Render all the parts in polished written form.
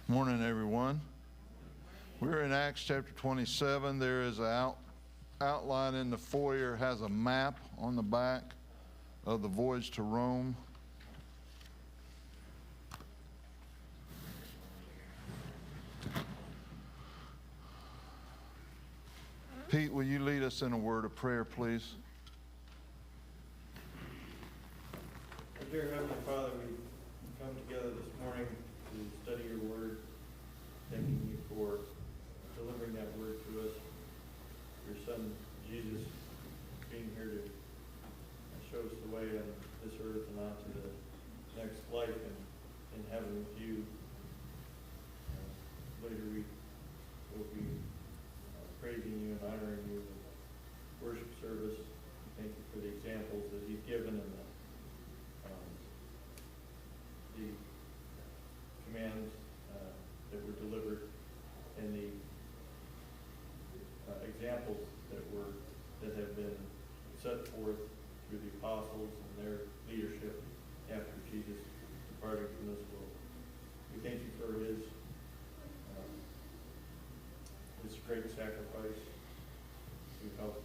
Morning, everyone. We're in Acts chapter 27. There is an outline in the foyer, has a map on the back of the voyage to Rome. Pete, will you lead us in a word of prayer, please? Dear Heavenly Father, we come together this morning to study your word, thanking you for delivering that word to us. Your Son, Jesus, being here to show us the way on this earth and onto the next life in heaven with you. Later we will be praising you and honoring you in worship service. Thank you for the examples that you've given and the commands that were delivered and the examples that have been set forth through the apostles and their leadership after Jesus departed from this world. We thank you for his great sacrifice to help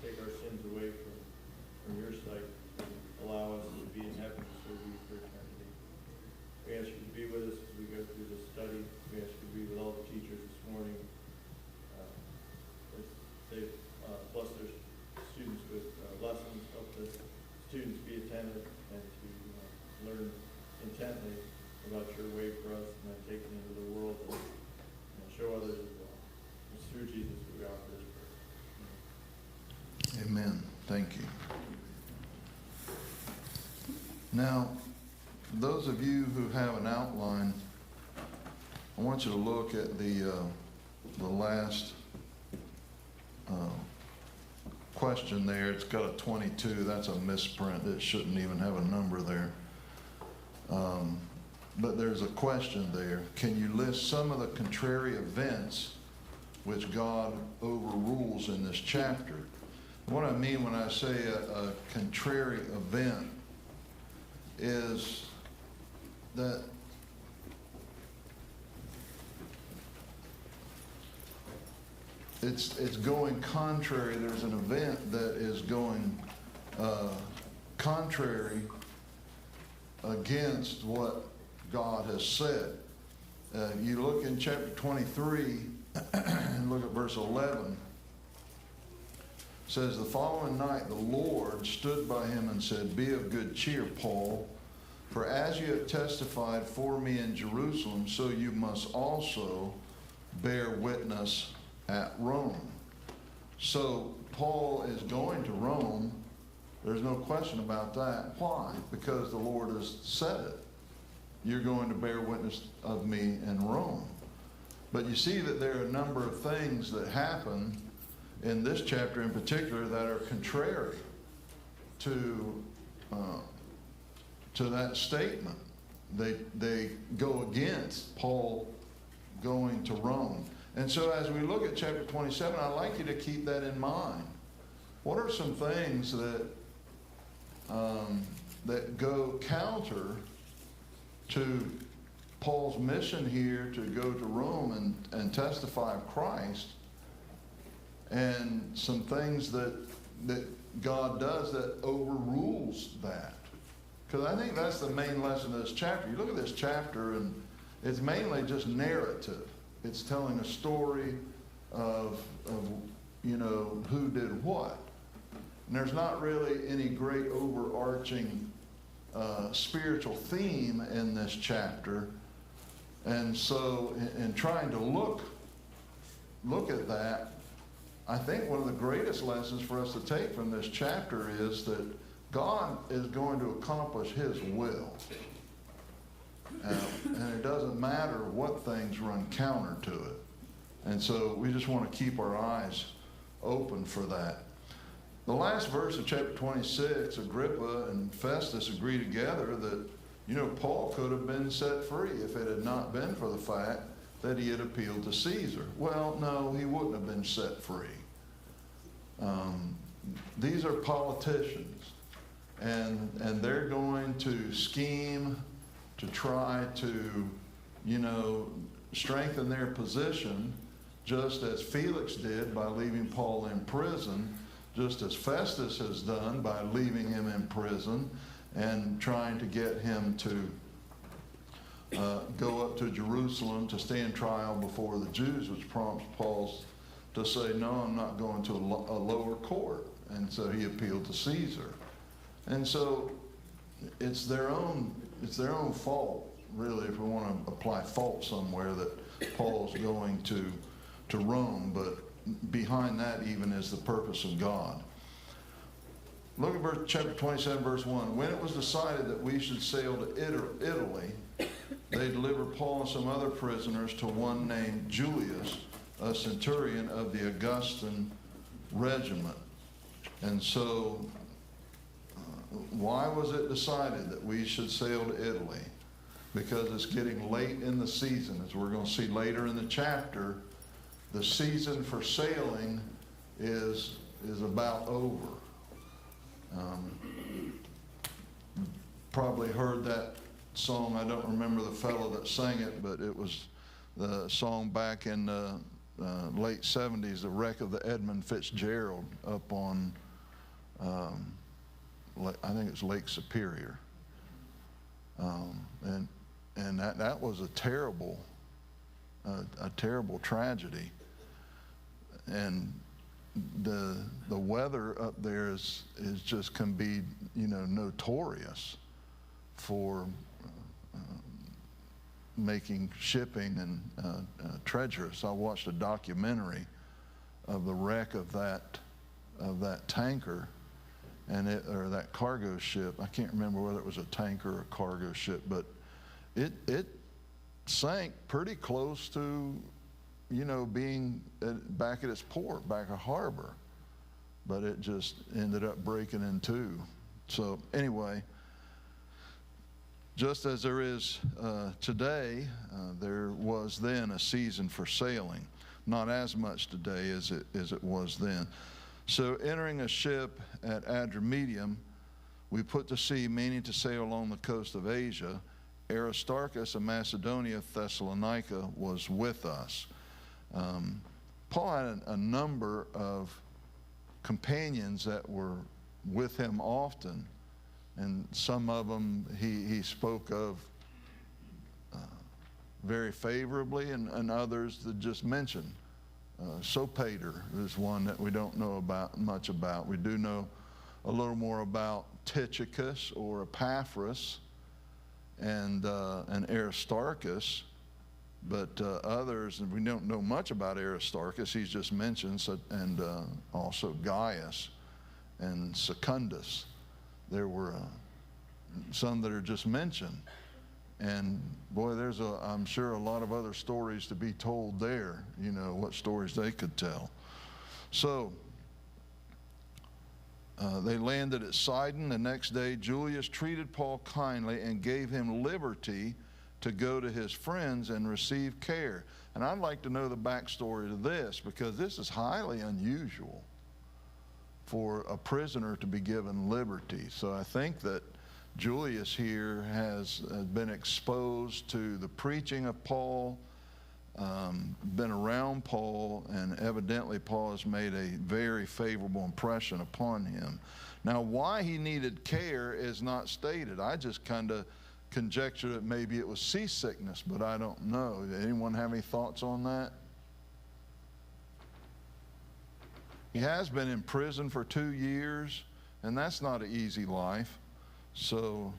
take our sins away from your sight and allow us to be in heaven to serve you for eternity. We ask you to be with us as we go through this study. We ask you to be with all the teachers this morning. As they bless their students with lessons, help the students be attentive and to learn intently about your way for us and then take it into the world and show others as well. It's through Jesus that we offer this prayer. Amen. Thank you. Now, those of you who have an outline, I want you to look at the last question there. It's got a 22. That's a misprint. It shouldn't even have a number there. But there's a question there. Can you list some of the contrary events which God overrules in this chapter? What I mean when I say a contrary event is that it's going contrary. There's an event that is going contrary against what God has said. You look in chapter 23 and look at verse 11. It says, the following night the Lord stood by him and said, be of good cheer, Paul, for as you have testified for me in Jerusalem, so you must also bear witness at Rome. So Paul is going to Rome. There's no question about that. Why? Because the Lord has said it. You're going to bear witness of me in Rome. But you see that there are a number of things that happen in this chapter in particular that are contrary to that statement. They go against Paul going to Rome. And so as we look at chapter 27, I'd like you to keep that in mind. What are some things that go counter to Paul's mission here to go to Rome and testify of Christ, and some things that God does that overrules that? Because I think that's the main lesson of this chapter. You look at this chapter and it's mainly just narrative. It's telling a story of who did what. And there's not really any great overarching spiritual theme in this chapter. And so in trying to look at that, I think one of the greatest lessons for us to take from this chapter is that God is going to accomplish his will. And it doesn't matter what things run counter to it. And so we just want to keep our eyes open for that. The last verse of chapter 26, Agrippa and Festus agree together that, Paul could have been set free if it had not been for the fact that he had appealed to Caesar. Well, no, he wouldn't have been set free. These are politicians, and they're going to scheme to try to, strengthen their position, just as Felix did by leaving Paul in prison, just as Festus has done by leaving him in prison and trying to get him to go up to Jerusalem to stand trial before the Jews, which prompts Paul to say, no, I'm not going to a lower court. And so he appealed to Caesar. And so it's their own fault, really, if we want to apply fault somewhere, that Paul's going to Rome. But behind that even is the purpose of God. Look at chapter 27, verse 1. When it was decided that we should sail to Italy, they delivered Paul and some other prisoners to one named Julius, a centurion of the Augustan regiment. And so, why was it decided that we should sail to Italy? Because it's getting late in the season. As we're going to see later in the chapter, the season for sailing is about over. Probably heard that song. I don't remember the fellow that sang it, but it was the song back in the late 70s, The Wreck of the Edmund Fitzgerald, up on, I think it's Lake Superior. And that was a terrible tragedy. And the weather up there is just can be, notorious for making shipping and treacherous. I watched a documentary of the wreck of that tanker or that cargo ship. I can't remember whether it was a tanker or a cargo ship, but it sank pretty close to, being back at its port, back at harbor. But it just ended up breaking in two. So anyway, just as there is today, there was then a season for sailing. Not as much today as it was then. So entering a ship at Adramyttium, we put to sea, meaning to sail along the coast of Asia. Aristarchus of Macedonia, Thessalonica, was with us. Paul had a number of companions that were with him often, and some of them he spoke of very favorably, and others that just mentioned. Sopater is one that we don't know much about. We do know a little more about Tychicus or Epaphras and Aristarchus, but others, and we don't know much about Aristarchus. He's just mentioned, and also Gaius and Secundus. There were some that are just mentioned. And boy, there's I'm sure a lot of other stories to be told there, what stories they could tell. So they landed at Sidon. The next day, Julius treated Paul kindly and gave him liberty to go to his friends and receive care. And I'd like to know the backstory to this, because this is highly unusual for a prisoner to be given liberty. So I think that Julius here has been exposed to the preaching of Paul, been around Paul, and evidently Paul has made a very favorable impression upon him. Now, why he needed care is not stated. I just kind of conjecture that maybe it was seasickness, but I don't know. Anyone have any thoughts on that? He has been in prison for 2 years, and that's not an easy life. So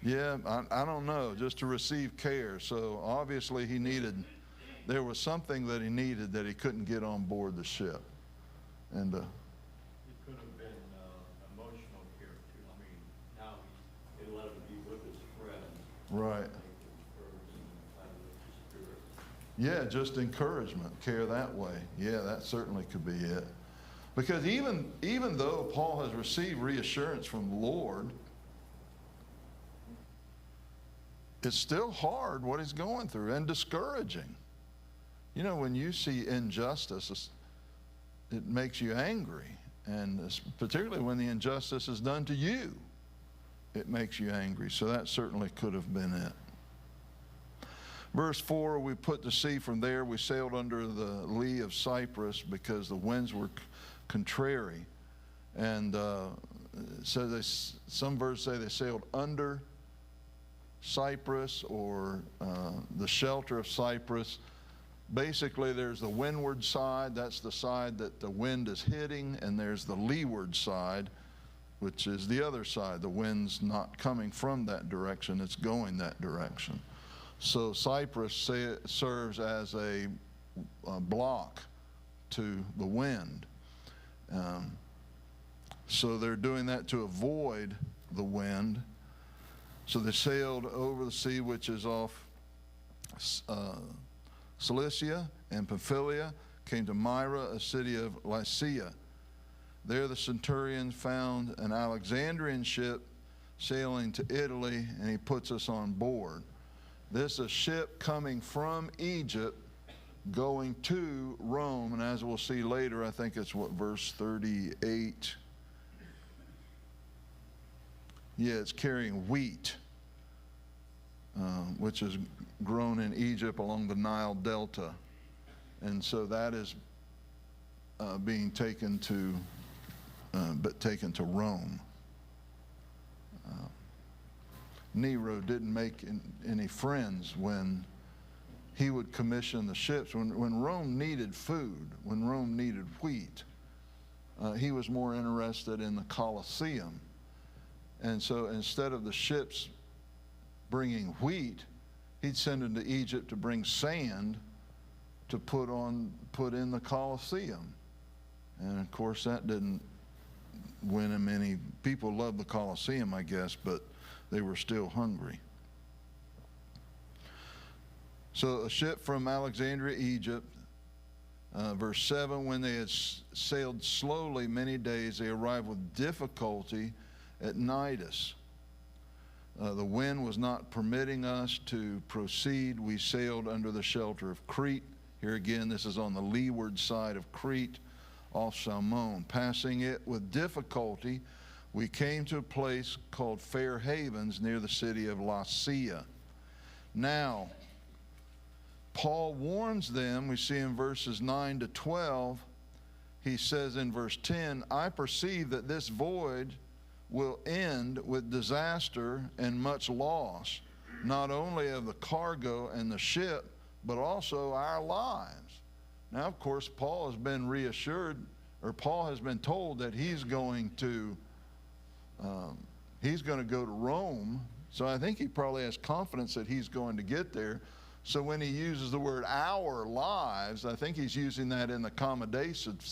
yeah, I don't know, just to receive care. So obviously there was something that he needed that he couldn't get on board the ship. And It could have been emotional care too. I mean, now they let him be with his friends. right. Yeah, just encouragement, care that way. Yeah, that certainly could be it. Because even though Paul has received reassurance from the Lord, it's still hard what he's going through, and discouraging. When you see injustice, it makes you angry. And particularly when the injustice is done to you, it makes you angry. So that certainly could have been it. Verse 4, we put to sea from there. We sailed under the lee of Cyprus because the winds were contrary. And so some verses say they sailed under Cyprus, or the shelter of Cyprus. Basically, there's the windward side. That's the side that the wind is hitting. And there's the leeward side, which is the other side. The wind's not coming from that direction. It's going that direction. So Cyprus serves as a block to the wind. So they're doing that to avoid the wind. So they sailed over the sea, which is off Cilicia and Pamphylia, came to Myra, a city of Lycia. There the centurion found an Alexandrian ship sailing to Italy, and he puts us on board. This is a ship coming from Egypt going to Rome, and as we'll see later, I think it's verse 38. Yeah, it's carrying wheat, which is grown in Egypt along the Nile Delta. And so that is being taken to Rome. Nero didn't make any friends when he would commission the ships. When Rome needed food, when Rome needed wheat, he was more interested in the Colosseum. And so instead of the ships bringing wheat, he'd send them to Egypt to bring sand to put in the Colosseum. And of course that didn't win him any. People loved the Colosseum, I guess, but they were still hungry. So a ship from Alexandria, Egypt, verse 7, when they had sailed slowly many days, they arrived with difficulty at Cnidus. The wind was not permitting us to proceed. We sailed under the shelter of Crete. Here again, this is on the leeward side of Crete, off Salmon. Passing it with difficulty, we came to a place called Fair Havens near the city of Lasea. Now, Paul warns them, we see in verses 9 to 12, he says in verse 10, I perceive that this voyage will end with disaster and much loss, not only of the cargo and the ship, but also our lives. Now, of course, Paul has been reassured, or Paul has been told that he's going to go to Rome. So I think he probably has confidence that he's going to get there. So when he uses the word our lives, I think he's using that in the accommodative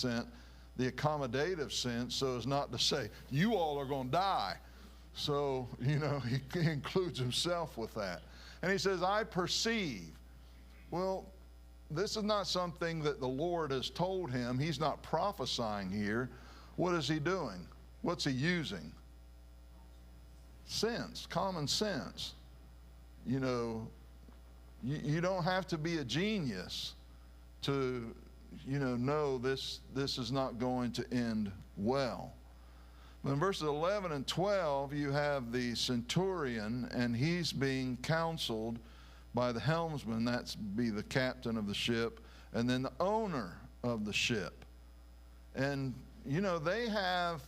sense, so as not to say, you all are going to die. So, he includes himself with that. And he says, I perceive. Well, this is not something that the Lord has told him. He's not prophesying here. What is he doing? What's he using? Sense, common sense. You don't have to be a genius to know this is not going to end well. In verses 11 and 12, you have the centurion, and he's being counseled by the helmsman, that's be the captain of the ship, and then the owner of the ship. And they have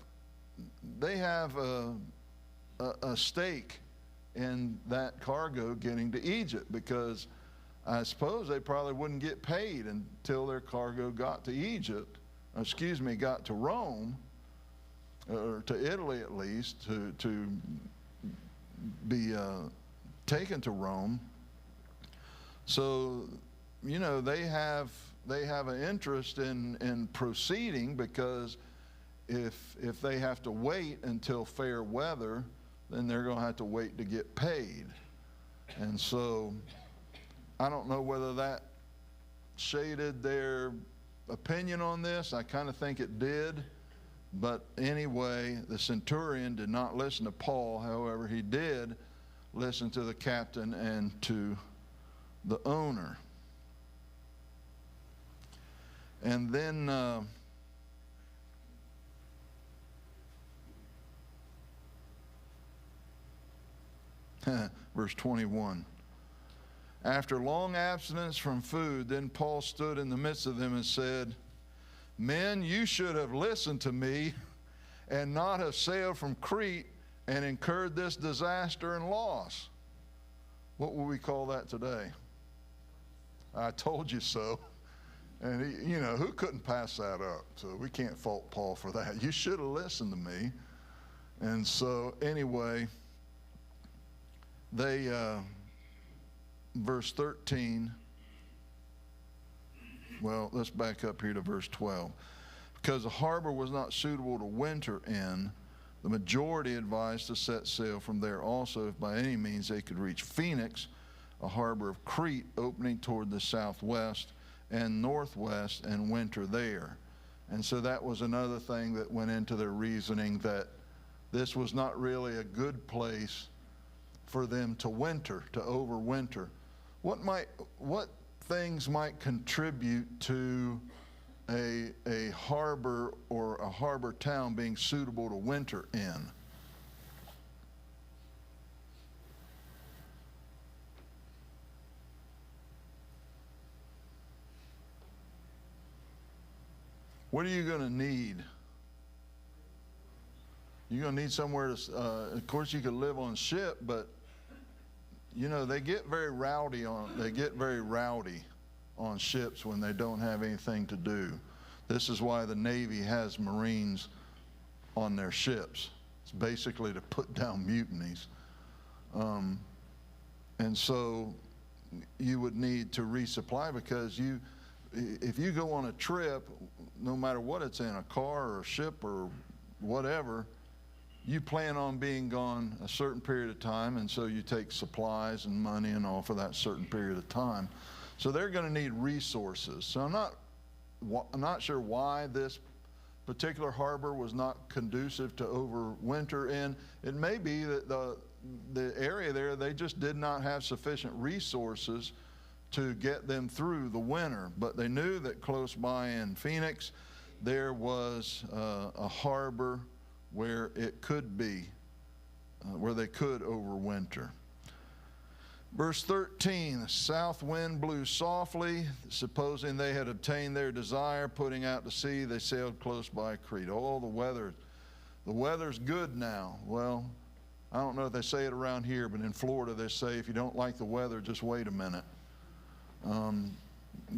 a stake in that cargo getting to Egypt, because I suppose they probably wouldn't get paid until their cargo got to got to Rome, or to Italy at least, to be taken to Rome. So, they have an interest in proceeding, because if they have to wait until fair weather, then they're going to have to wait to get paid. And so I don't know whether that shaded their opinion on this. I kind of think it did. But anyway, the centurion did not listen to Paul. However, he did listen to the captain and to the owner. And then Verse 21. After long abstinence from food, then Paul stood in the midst of them and said, Men, you should have listened to me and not have sailed from Crete and incurred this disaster and loss. What would we call that today? I told you so. And he, who couldn't pass that up? So we can't fault Paul for that. You should have listened to me. And so anyway, they, verse 13, well, let's back up here to verse 12. Because the harbor was not suitable to winter in, the majority advised to set sail from there also, if by any means they could reach Phoenix, a harbor of Crete opening toward the southwest and northwest, and winter there. And so that was another thing that went into their reasoning, that this was not really a good place for them to winter, to overwinter. What things might contribute to a harbor or a harbor town being suitable to winter in? What are you going to need? You're going to need somewhere to, of course you could live on ship, but they get very rowdy on ships when they don't have anything to do. This is why the Navy has Marines on their ships. It's basically to put down mutinies. And so you would need to resupply, because if you go on a trip, no matter what it's in, a car or a ship or whatever, you plan on being gone a certain period of time, and so you take supplies and money and all for that certain period of time. So they're going to need resources. So I'm not sure why this particular harbor was not conducive to overwinter in. It may be that the area there, they just did not have sufficient resources to get them through the winter. But they knew that close by in Phoenix there was a harbor where it could be, where they could overwinter. Verse 13, the south wind blew softly. Supposing they had obtained their desire, putting out to sea, they sailed close by Crete. Oh, the weather's good now. Well, I don't know if they say it around here, but in Florida they say, if you don't like the weather, just wait a minute,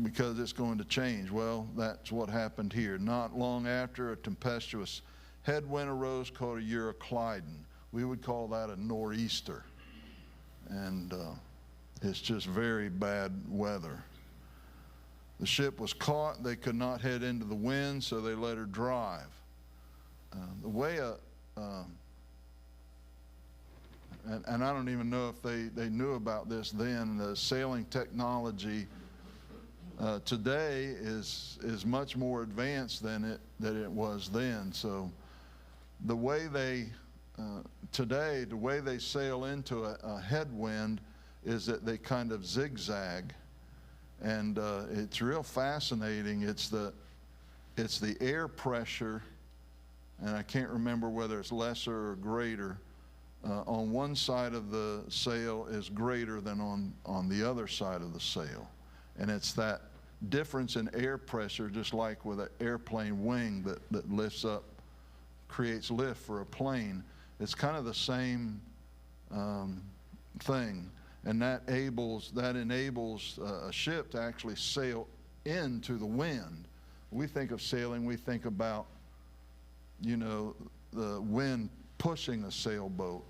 because it's going to change. Well, that's what happened here. Not long after, a tempestuous headwind arose called a Euroclydon. We would call that a nor'easter. And it's just very bad weather. The ship was caught. They could not head into the wind, so they let her drive. The way and I don't even know if they knew about this then, the sailing technology today is much more advanced than it was then. So the way today, the way they sail into a headwind is that they kind of zigzag, and it's real fascinating. It's the air pressure, and I can't remember whether it's lesser or greater. On one side of the sail is greater than on the other side of the sail, and it's that difference in air pressure, just like with an airplane wing that lifts up, creates lift for a plane. It's kind of the same thing, and that enables a ship to actually sail into the wind. We think of sailing, we think about, the wind pushing a sailboat,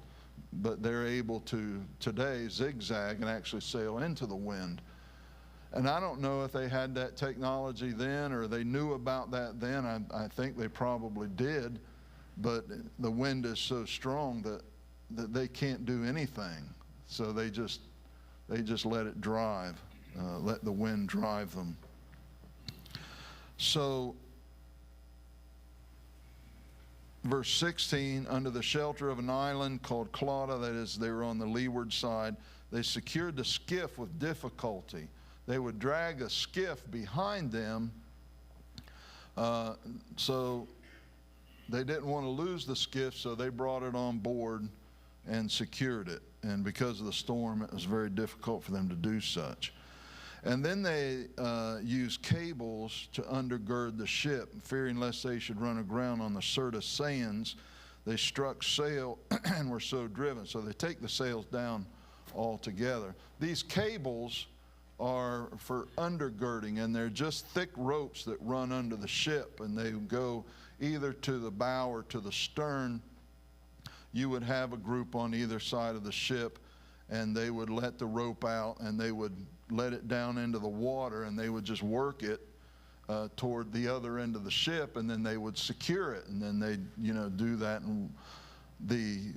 but they're able to today zigzag and actually sail into the wind. And I don't know if they had that technology then, or they knew about that then. I think they probably did. But the wind is so strong that they can't do anything. So they just let it drive, let the wind drive them. So verse 16, under the shelter of an island called Clauda, that is, they were on the leeward side, they secured the skiff with difficulty. They would drag a skiff behind them, so they didn't want to lose the skiff, so they brought it on board and secured it. and because of the storm, it was very difficult for them to do such. And then they used cables to undergird the ship, fearing lest they should run aground on the Syrtis sands. They struck sail and were so driven. So they take the sails down altogether. These cables are for undergirding, and they're just thick ropes that run under the ship, and they go either to the bow or to the stern. You would have a group on either side of the ship, and they would let the rope out, and they would let it down into the water, and they would just work it toward the other end of the ship, and then they would secure it, and then they'd, do that. And the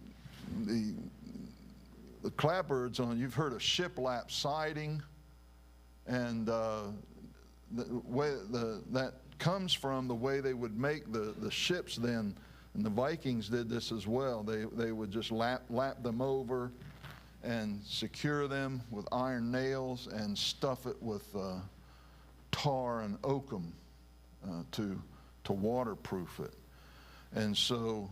clapboards on, you've heard of shiplap siding, and the way that comes from the way they would make the ships then, and the Vikings did this as well. They would just lap them over and secure them with iron nails and stuff it with tar and oakum to waterproof it. And so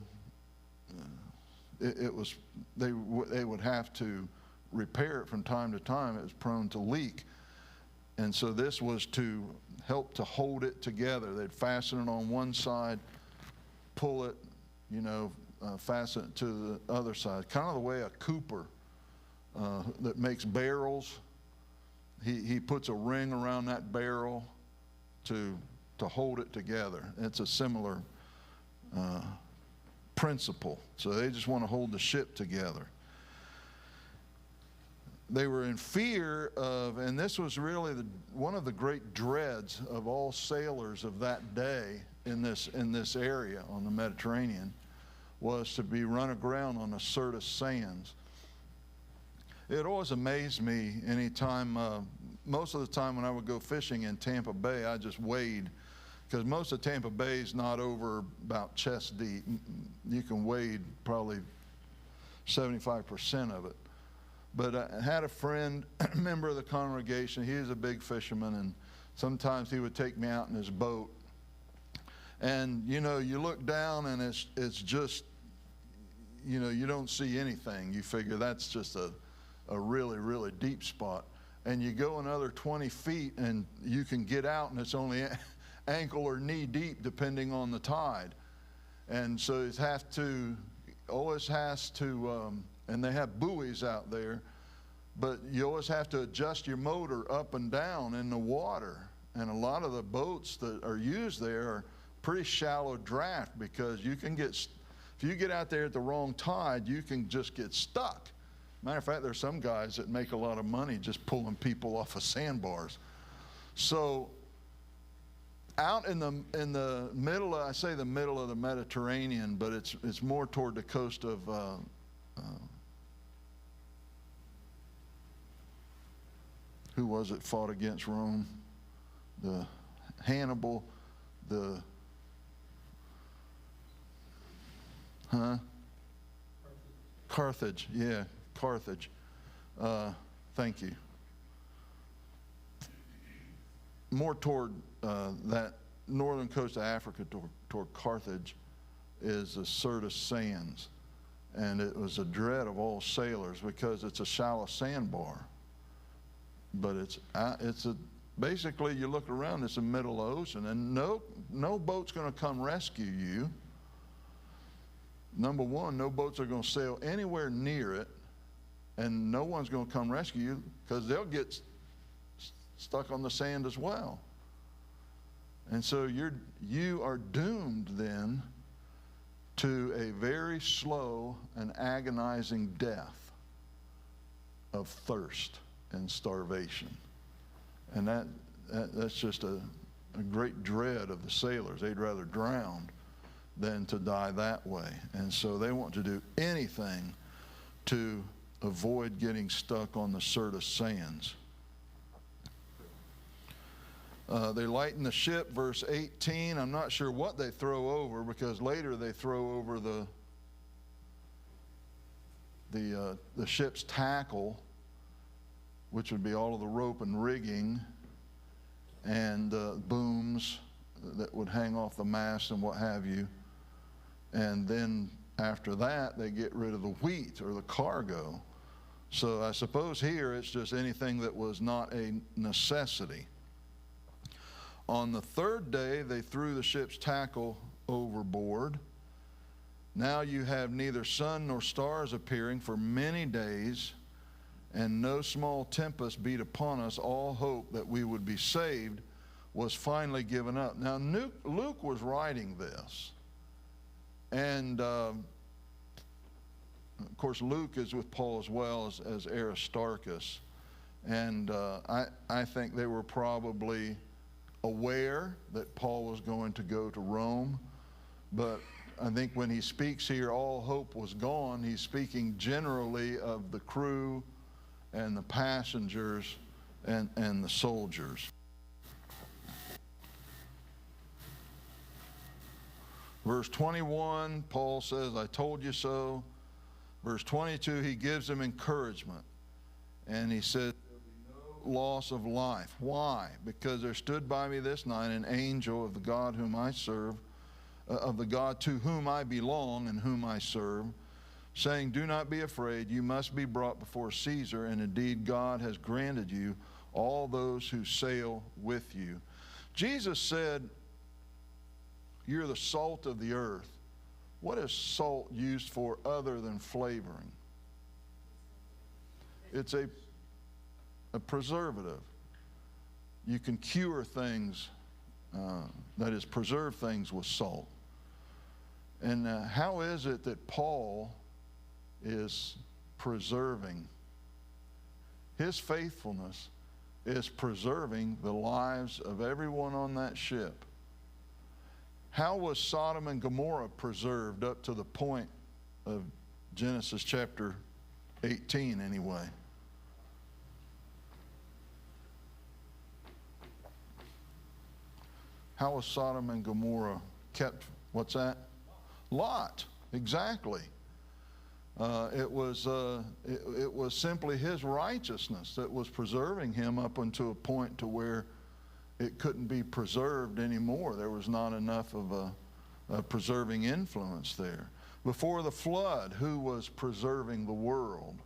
they would have to repair it from time to time. It was prone to leak. And so this was to help to hold it together. They'd fasten it on one side, pull it, fasten it to the other side. Kind of the way a cooper that makes barrels, he puts a ring around that barrel to hold it together. It's a similar principle. So they just want to hold the ship together. They were in fear of, and this was really one of the great dreads of all sailors of that day in this area on the Mediterranean, was to be run aground on the Syrtis sands. It always amazed me anytime, most of the time when I would go fishing in Tampa Bay, I just wade, because most of Tampa Bay is not over about chest deep. You can wade probably 75% of it. But I had a friend, a member of the congregation. He was a big fisherman, and sometimes he would take me out in his boat. And, you look down and it's just, you don't see anything. You figure that's just a really, really deep spot. And you go another 20 feet and you can get out, and it's only ankle or knee deep depending on the tide. And so it always has to, and they have buoys out there, but you always have to adjust your motor up and down in the water. And a lot of the boats that are used there are pretty shallow draft, because you can if you get out there at the wrong tide, you can just get stuck. Matter of fact, there's some guys that make a lot of money just pulling people off of sandbars. So out in the middle, I say the middle of the Mediterranean, but it's more toward the coast of who was it fought against Rome? The Hannibal, Carthage, yeah, Carthage. Thank you. More toward that northern coast of Africa, toward Carthage, is the Syrtis sands. And it was a dread of all sailors, because it's a shallow sandbar. But basically, you look around, it's the middle of the ocean, and no boat's going to come rescue you. Number one, no boats are going to sail anywhere near it, and no one's going to come rescue you, because they'll get stuck on the sand as well. And so you are doomed then to a very slow and agonizing death of thirst and starvation. And that's just a great dread of the sailors. They'd rather drown than to die that way. And so they want to do anything to avoid getting stuck on the Syrtis sands. They lighten the ship, verse 18. I'm not sure what they throw over, because later they throw over the ship's tackle, which would be all of the rope and rigging and booms that would hang off the mast and what have you. And then after that, they get rid of the wheat or the cargo. So I suppose here it's just anything that was not a necessity. On the third day, they threw the ship's tackle overboard. Now you have neither sun nor stars appearing for many days, and no small tempest beat upon us. All hope that we would be saved was finally given up. Now Luke was writing this, and of course Luke is with Paul as well as Aristarchus, and I think they were probably aware that Paul was going to go to Rome, but I think when he speaks here, all hope was gone, he's speaking generally of the crew and the passengers and the soldiers. Verse 21, Paul says, I told you so. Verse 22, he gives them encouragement. And he said, there'll be no loss of life. Why? Because there stood by me this night an angel of the God whom I serve, of the God to whom I belong and whom I serve, saying, do not be afraid, you must be brought before Caesar, and indeed God has granted you all those who sail with you. Jesus said, you're the salt of the earth. What is salt used for other than flavoring? It's a preservative. You can cure things, that is, preserve things with salt. And how is it that Paul is preserving? His faithfulness is preserving the lives of everyone on that ship. How was Sodom and Gomorrah preserved up to the point of Genesis chapter 18 anyway? How was Sodom and Gomorrah kept? What's that? Lot, exactly. It was simply his righteousness that was preserving him up until a point to where it couldn't be preserved anymore. There was not enough of a preserving influence there. Before the flood, who was preserving the world?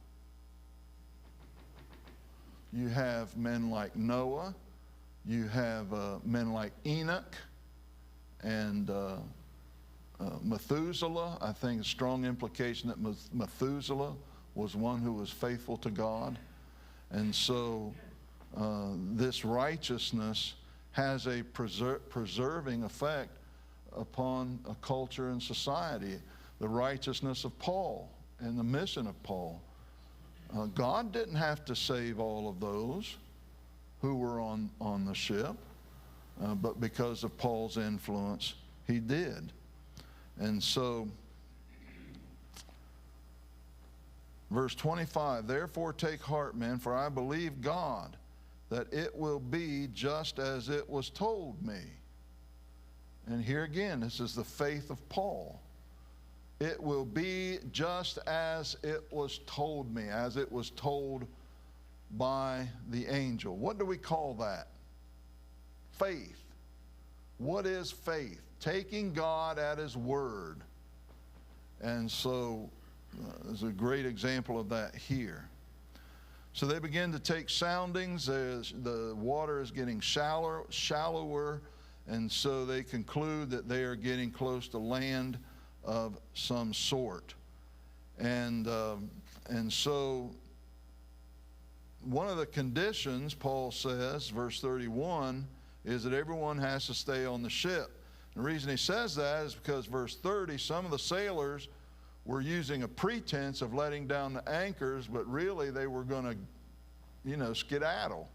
You have men like Noah. You have men like Enoch and Methuselah. I think a strong implication that Methuselah was one who was faithful to God. And so this righteousness has a preserving effect upon a culture and society. The righteousness of Paul and the mission of Paul. God didn't have to save all of those who were on the ship, but because of Paul's influence, he did. And so, verse 25, therefore take heart, men, for I believe God, that it will be just as it was told me. And here again, this is the faith of Paul. It will be just as it was told me, as it was told by the angel. What do we call that? Faith. What is faith? Taking God at His word. And so there's a great example of that here. So they begin to take soundings as the water is getting shallower, and so they conclude that they are getting close to land of some sort. And so one of the conditions, Paul says, verse 31, is that everyone has to stay on the ship. And the reason he says that is because verse 30, some of the sailors were using a pretense of letting down the anchors, but really they were going to, skedaddle,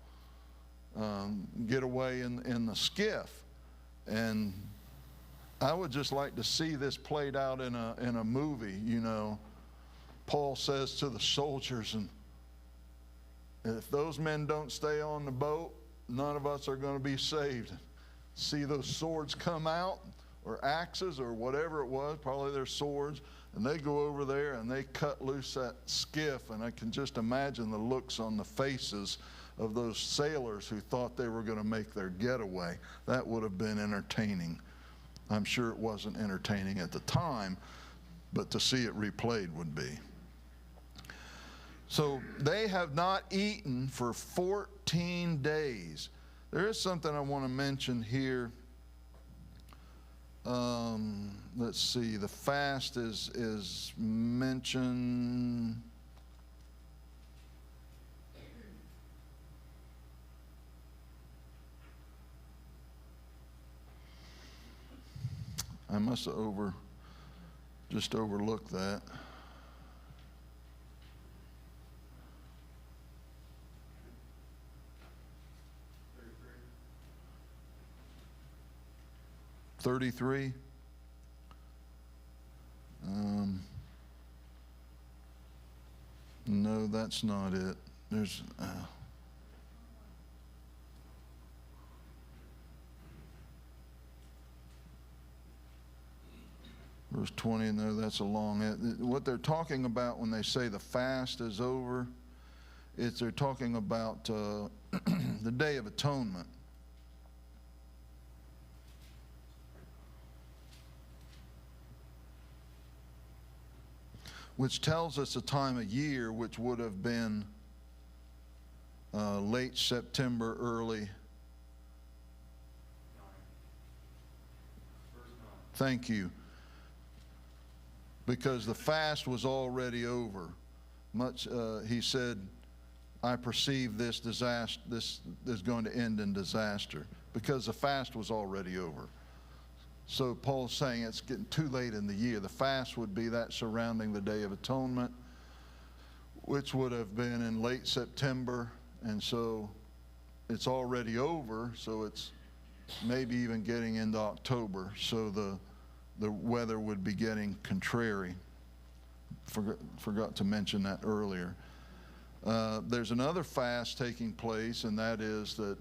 get away in the skiff. And I would just like to see this played out in a movie. Paul says to the soldiers, and if those men don't stay on the boat, none of us are going to be saved. See those swords come out, or axes, or whatever it was, probably their swords, and they go over there and they cut loose that skiff, and I can just imagine the looks on the faces of those sailors who thought they were going to make their getaway. That would have been entertaining. I'm sure it wasn't entertaining at the time, but to see it replayed would be. So they have not eaten for 14 days. There is something I want to mention here. Let's see. The fast is mentioned. I must have just overlooked that. $33. No, that's not it. There's verse 20. No, that's a long. What they're talking about when they say the fast is over, they're talking about the Day of Atonement. Which tells us a time of year which would have been late September, early. Thank you. Because the fast was already over. He said, I perceive this disaster, this is going to end in disaster. Because the fast was already over. So Paul's saying it's getting too late in the year. The fast would be that surrounding the Day of Atonement, which would have been in late September. And so it's already over, so it's maybe even getting into October. So the weather would be getting contrary. Forgot to mention that earlier. There's another fast taking place, and that is that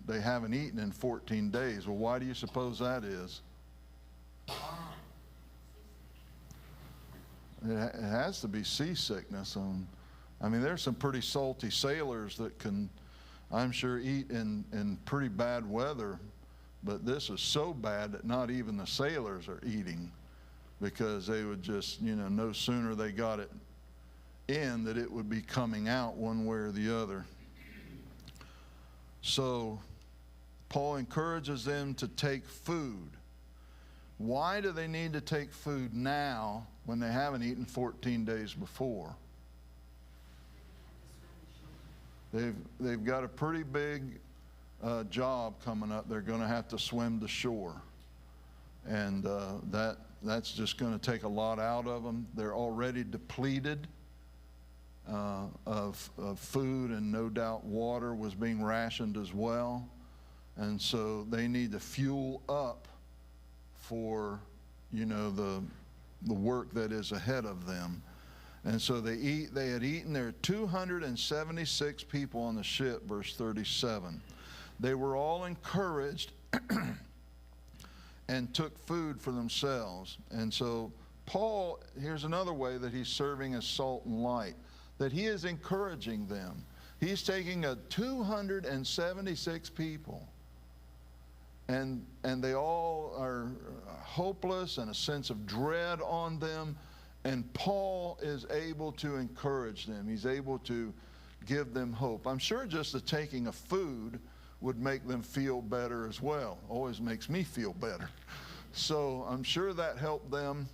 they haven't eaten in 14 days. Well, why do you suppose that is? It has to be seasickness. I mean, there's some pretty salty sailors that can, I'm sure, eat in pretty bad weather, but this is so bad that not even the sailors are eating, because they would just, no sooner they got it in that it would be coming out one way or the other. So Paul encourages them to take food. Why do they need to take food now when they haven't eaten 14 days before? They've got a pretty big job coming up. They're going to have to swim to shore. And that's just going to take a lot out of them. They're already depleted of food, and no doubt water was being rationed as well. And so they need to fuel up for, the work that is ahead of them. And so they had eaten. There were 276 people on the ship, verse 37. They were all encouraged and took food for themselves. And so Paul, here's another way that he's serving as salt and light, that he is encouraging them. He's taking 276 people, and they all are hopeless and a sense of dread on them, and Paul is able to encourage them. He's able to give them hope. I'm sure just the taking of food would make them feel better as well. Always makes me feel better. So I'm sure that helped them.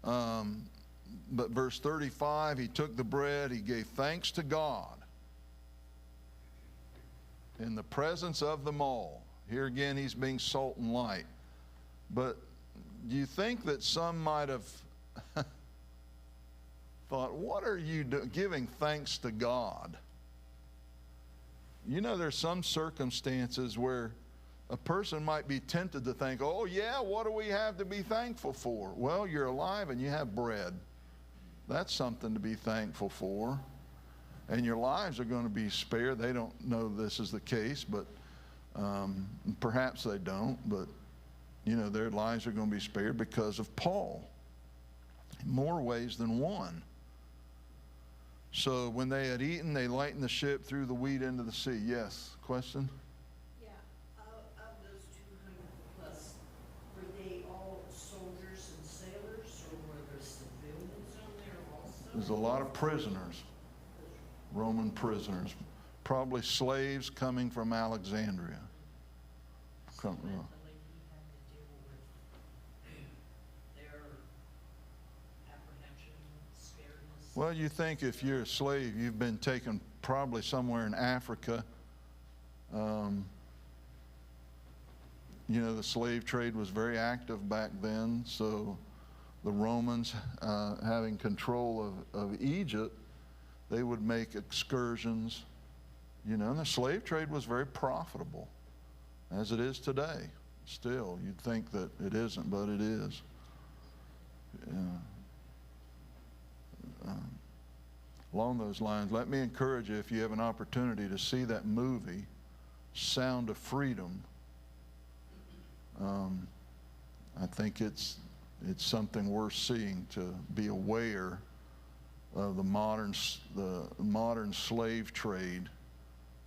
But verse 35, he took the bread, he gave thanks to God in the presence of them all. Here again, he's being salt and light. But do you think that some might have thought, what are you giving thanks to God? There's some circumstances where a person might be tempted to think, oh yeah, what do we have to be thankful for? Well, you're alive and you have bread. That's something to be thankful for. And your lives are going to be spared. They don't know this is the case, but perhaps they don't, but their lives are going to be spared because of Paul, in more ways than one. So when they had eaten, they lightened the ship, threw the wheat into the sea. Yes, question? Yeah, of those 200 plus, were they all soldiers and sailors, or were there civilians on there also? There's a lot of prisoners, Roman prisoners, probably slaves coming from Alexandria. Mentally, he had to deal with their apprehension, scaredness. Well, you think if you're a slave, you've been taken probably somewhere in Africa. You know, the slave trade was very active back then, so the Romans, having control of Egypt, they would make excursions, you know, and the slave trade was very profitable, as it is today. Still, you'd think that it isn't, but it is. Along those lines, let me encourage you, if you have an opportunity to see that movie, Sound of Freedom. I think it's something worth seeing, to be aware of the modern slave trade,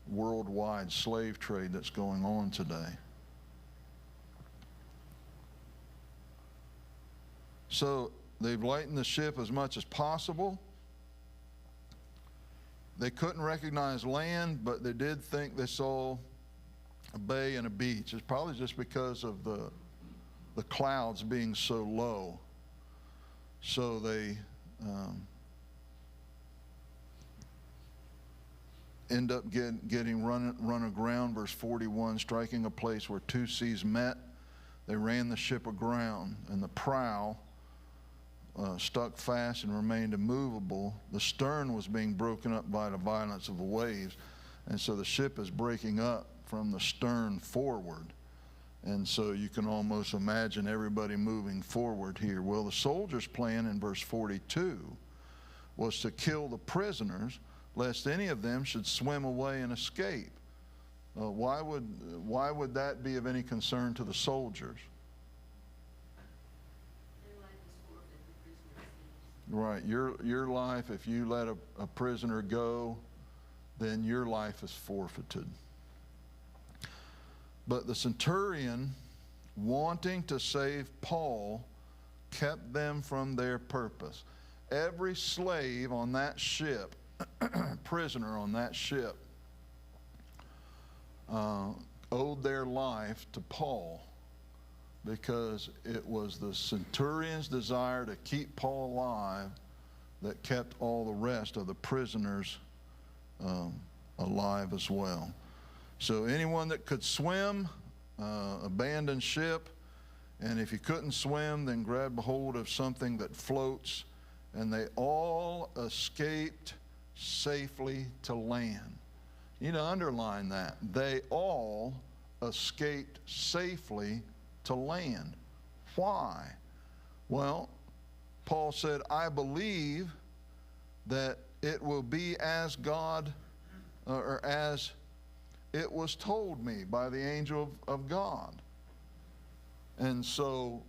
worldwide slave trade that's going on today. So they've lightened the ship as much as possible. They couldn't recognize land, but they did think they saw a bay and a beach. It's probably just because of the clouds being so low. So they end up getting run aground, verse 41, striking a place where two seas met. They ran the ship aground, and the prow stuck fast and remained immovable. The stern was being broken up by the violence of the waves, and so the ship is breaking up from the stern forward. And so you can almost imagine everybody moving forward here. Well, the soldiers' plan in verse 42 was to kill the prisoners, lest any of them should swim away and escape. Why would that be of any concern to the soldiers? Their life is forfeit, the prisoner sees. Right, your life, if you let a prisoner go, then your life is forfeited. But the centurion, wanting to save Paul, kept them from their purpose. Every slave on that ship, prisoner on that ship, owed their life to Paul, because it was the centurion's desire to keep Paul alive that kept all the rest of the prisoners alive as well. So anyone that could swim, abandoned ship, and if you couldn't swim, then grab a hold of something that floats, and they all escaped safely to land. You need to underline that. They all escaped safely to land. Why? Well, Paul said, I believe that it will be as God, or as it was told me by the angel of God. And so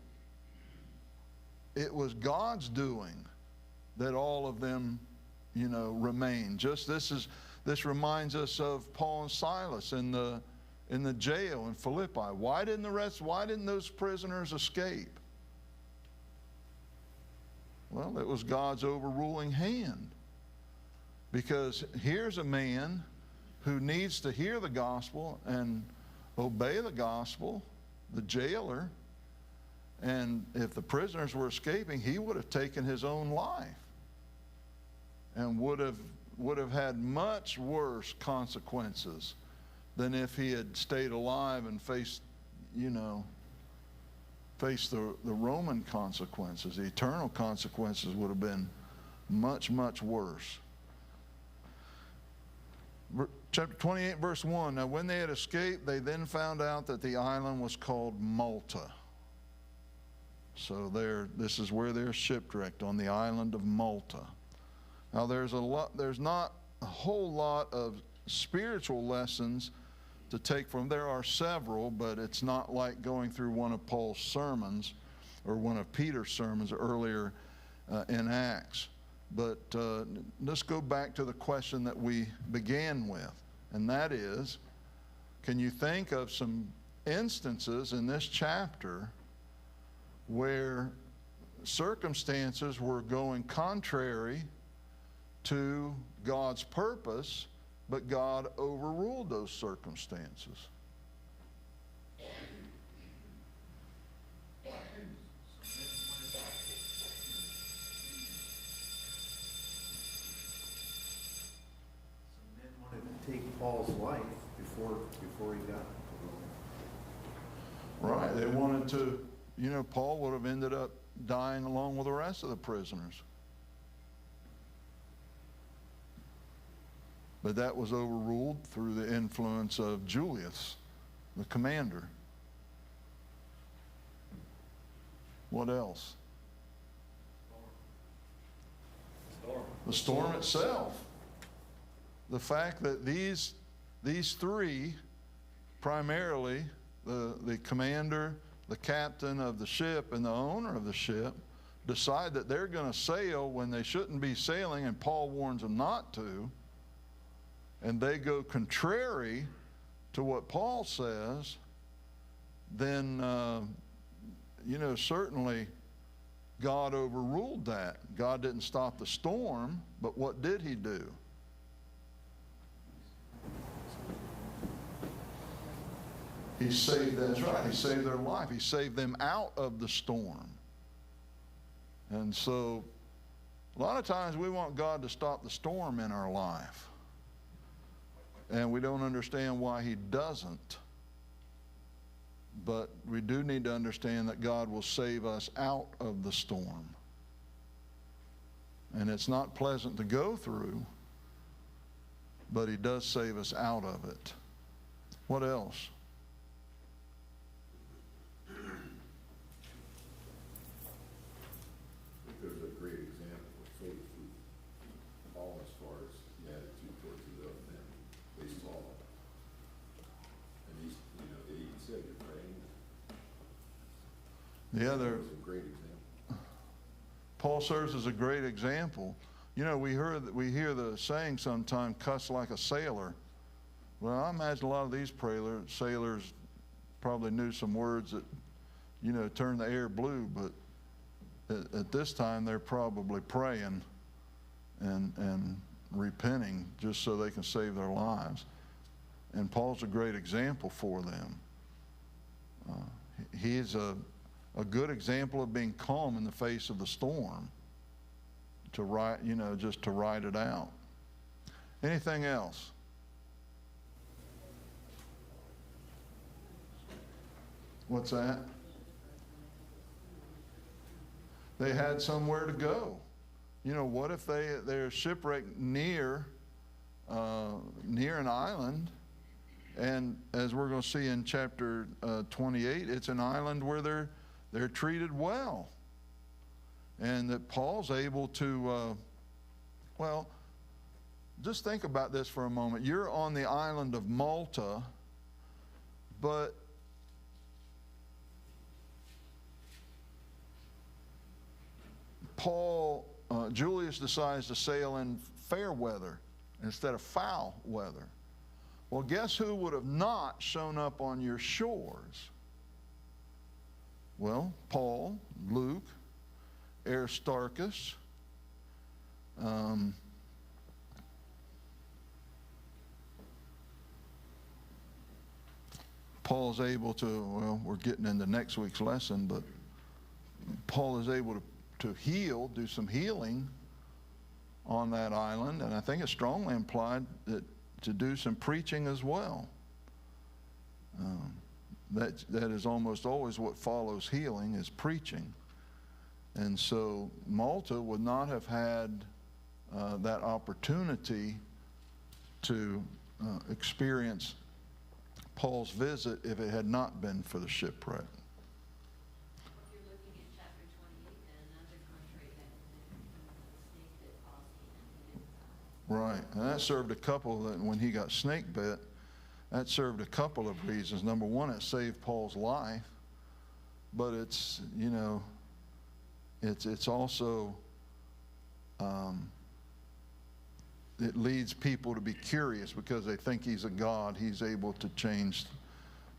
it was God's doing that all of them, you know, remained. Just this reminds us of Paul and Silas in the jail in Philippi. Why didn't those prisoners escape? Well, it was God's overruling hand. Because here's a man who needs to hear the gospel and obey the gospel, the jailer, and if the prisoners were escaping, he would have taken his own life and would have had much worse consequences than if he had stayed alive and faced the Roman consequences. The eternal consequences would have been much, much worse. Chapter 28, verse 1. Now when they had escaped, they then found out that the island was called Malta. So this is where they're shipwrecked, on the island of Malta. Now there's not a whole lot of spiritual lessons to take from. There are several, but it's not like going through one of Paul's sermons or one of Peter's sermons earlier in Acts. But let's go back to the question that we began with, and that is, can you think of some instances in this chapter where circumstances were going contrary to God's purpose, but God overruled those circumstances. Men wanted to take Paul's life before he got to Rome. Right. They wanted to, Paul would have ended up dying along with the rest of the prisoners. But that was overruled through the influence of Julius, the commander. What else? The storm itself. The fact that these three, primarily the commander, the captain of the ship, and the owner of the ship, decide that they're going to sail when they shouldn't be sailing, and Paul warns them not to, and they go contrary to what Paul says, then, certainly God overruled that. God didn't stop the storm, but what did he do? He saved, that's right, he saved their life. He saved them out of the storm. And so, a lot of times we want God to stop the storm in our life. And we don't understand why he doesn't. But we do need to understand that God will save us out of the storm. And it's not pleasant to go through, but he does save us out of it. What else? I think there's a great example of faith with Paul as far as the attitude towards the other men. They saw it. And he's, they even said, you're praying. The other, It was a great example. Paul serves as a great example. We hear the saying sometimes, cuss like a sailor. Well, I imagine a lot of these sailors probably knew some words that, turned the air blue, but at this time they're probably praying and repenting just so they can save their lives. And Paul's a great example for them. He's a good example of being calm in the face of the storm, just to ride it out. Anything else? What's that? They had somewhere to go. What if they're shipwrecked near an island, and as we're going to see in chapter 28, it's an island where they're treated well, and that Paul's able to, just think about this for a moment. You're on the island of Malta, but Julius decides to sail in fair weather instead of foul weather. Well, guess who would have not shown up on your shores? Well, Paul, Luke, Aristarchus, Paul's able to, we're getting into next week's lesson, but Paul is able to heal, do some healing on that island, and I think it's strongly implied that to do some preaching as well. That is almost always what follows healing, is preaching. And so Malta would not have had that opportunity to experience Paul's visit if it had not been for the shipwreck. You're looking at chapter 28, and another contrary that the snake bit Paul, and he didn't die. Right, and that served a couple, when he got snake bit, that served a couple of reasons. Number one, it saved Paul's life, but it's also, it leads people to be curious because they think he's a god. He's able to change,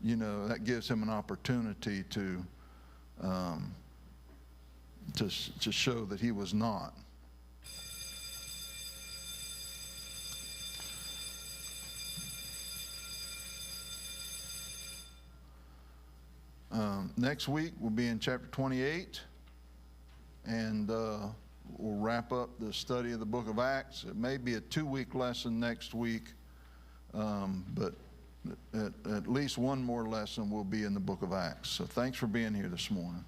that gives him an opportunity to show that he was not. Next week, we'll be in chapter 28, and we'll wrap up the study of the book of Acts. It may be a 2-week lesson next week, but at least one more lesson will be in the book of Acts. So thanks for being here this morning.